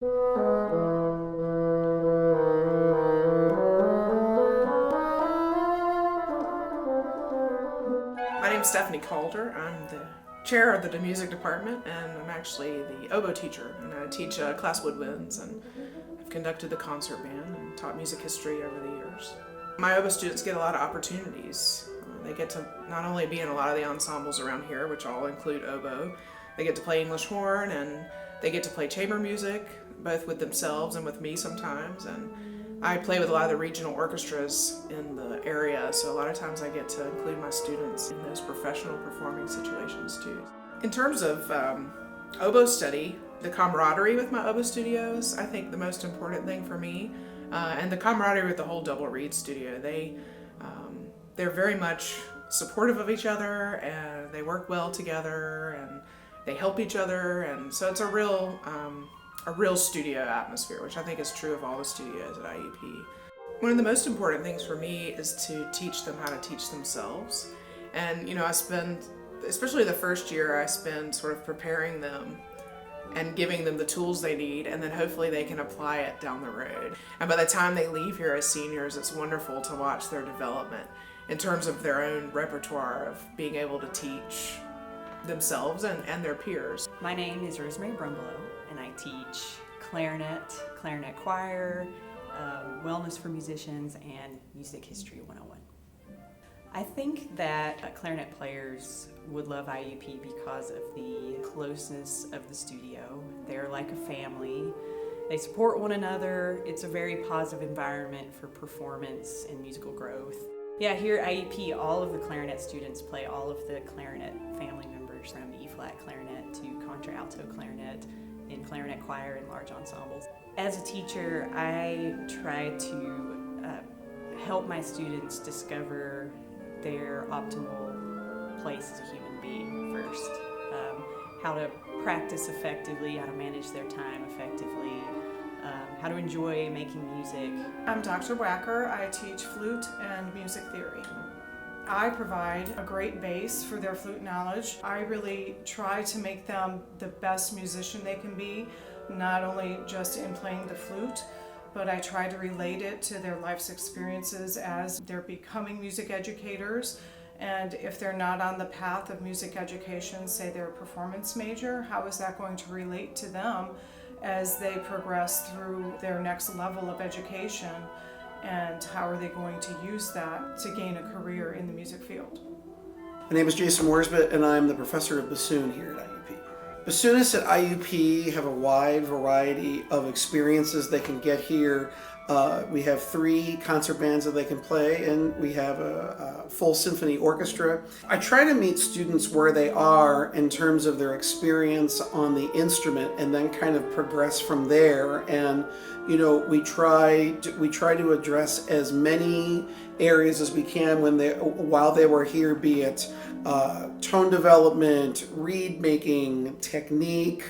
My name's Stephanie Caulder. I'm the chair of the music department, and I'm actually the oboe teacher, and I teach class woodwinds, and I've conducted the concert band and taught music history over the years. My oboe students get a lot of opportunities. They get to not only be in a lot of the ensembles around here, which all include oboe, they get to play English horn, and they get to play chamber music, both with themselves and with me sometimes, and I play with a lot of the regional orchestras in the area, so a lot of times I get to include my students in those professional performing situations too. In terms of oboe study, the camaraderie with my oboe studios, I think the most important thing for me, and the camaraderie with the whole double reed studio. They're very much supportive of each other, and they work well together, and they help each other, and so it's a real studio atmosphere, which I think is true of all the studios at IUP. One of the most important things for me is to teach them how to teach themselves. And I spend, especially the first year, I spend sort of preparing them and giving them the tools they need, and then hopefully they can apply it down the road. And by the time they leave here as seniors, it's wonderful to watch their development in terms of their own repertoire of being able to teach themselves and their peers. My name is Rosemary Brumbelow, and I teach clarinet choir, wellness for musicians, and music history 101. I think that clarinet players would love IUP because of the closeness of the studio. They're like a family. They support one another. It's a very positive environment for performance and musical growth. Yeah, here at IUP, all of the clarinet students play all of the clarinet family members, from E-flat clarinet to contralto clarinet, in clarinet choir and large ensembles. As a teacher, I try to help my students discover their optimal place as a human being first. How to practice effectively, how to manage their time effectively, how to enjoy making music. I'm Dr. Wacker. I teach flute and music theory. I provide a great base for their flute knowledge. I really try to make them the best musician they can be, not only just in playing the flute, but I try to relate it to their life's experiences as they're becoming music educators. And if they're not on the path of music education, say they're a performance major, how is that going to relate to them as they progress through their next level of education? And how are they going to use that to gain a career in the music field? My name is Jason Worsbit, and I'm the professor of bassoon here at IUP. Bassoonists at IUP have a wide variety of experiences they can get here. We have 3 concert bands that they can play, and we have a full symphony orchestra. I try to meet students where they are in terms of their experience on the instrument, and then kind of progress from there. And we try to address as many areas as we can while they were here, be it tone development, reed making, technique,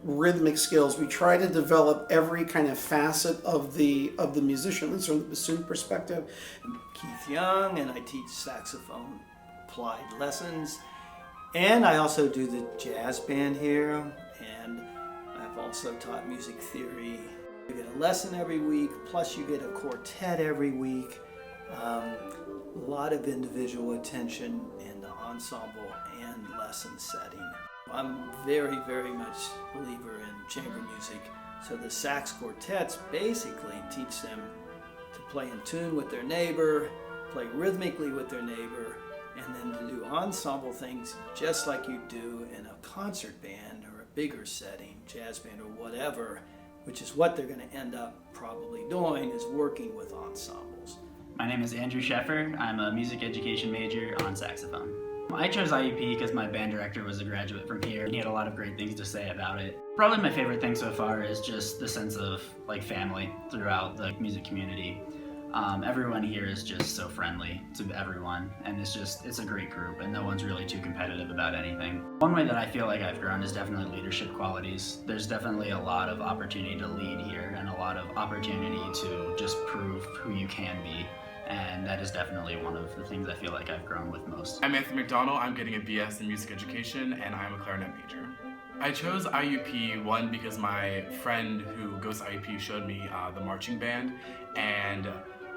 rhythmic skills. We try to develop every kind of facet of the musician, at least from the bassoon perspective. I'm Keith Young, and I teach saxophone applied lessons, and I also do the jazz band here, and I've also taught music theory. You get a lesson every week, plus you get a quartet every week. A lot of individual attention in the ensemble and lesson setting. I'm very, very much a believer in chamber music. So the sax quartets basically teach them to play in tune with their neighbor, play rhythmically with their neighbor, and then to do ensemble things just like you do in a concert band or a bigger setting, jazz band or whatever, which is what they're going to end up probably doing, is working with ensembles. My name is Andrew Sheffer. I'm a music education major on saxophone. I chose IUP because my band director was a graduate from here. He had a lot of great things to say about it. Probably my favorite thing so far is just the sense of family throughout the music community. Everyone here is just so friendly to everyone, and it's a great group, and no one's really too competitive about anything. One way that I feel like I've grown is definitely leadership qualities. There's definitely a lot of opportunity to lead here, and a lot of opportunity to just prove who you can be. And that is definitely one of the things I feel like I've grown with most. I'm McDonnell. I'm getting a BS in music education, and I'm a clarinet major. I chose IUP, one, because my friend who goes to IUP showed me the marching band, and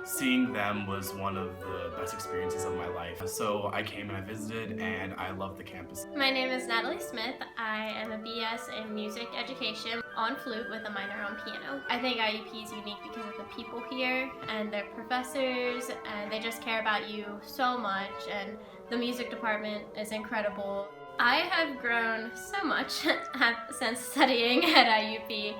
seeing them was one of the best experiences of my life. So I came and I visited, and I loved the campus. My name is Natalie Smith. I am a BS in music education on flute with a minor on piano. I think IUP is unique because of the people here and their professors, and they just care about you so much, and the music department is incredible. I have grown so much since studying at IUP.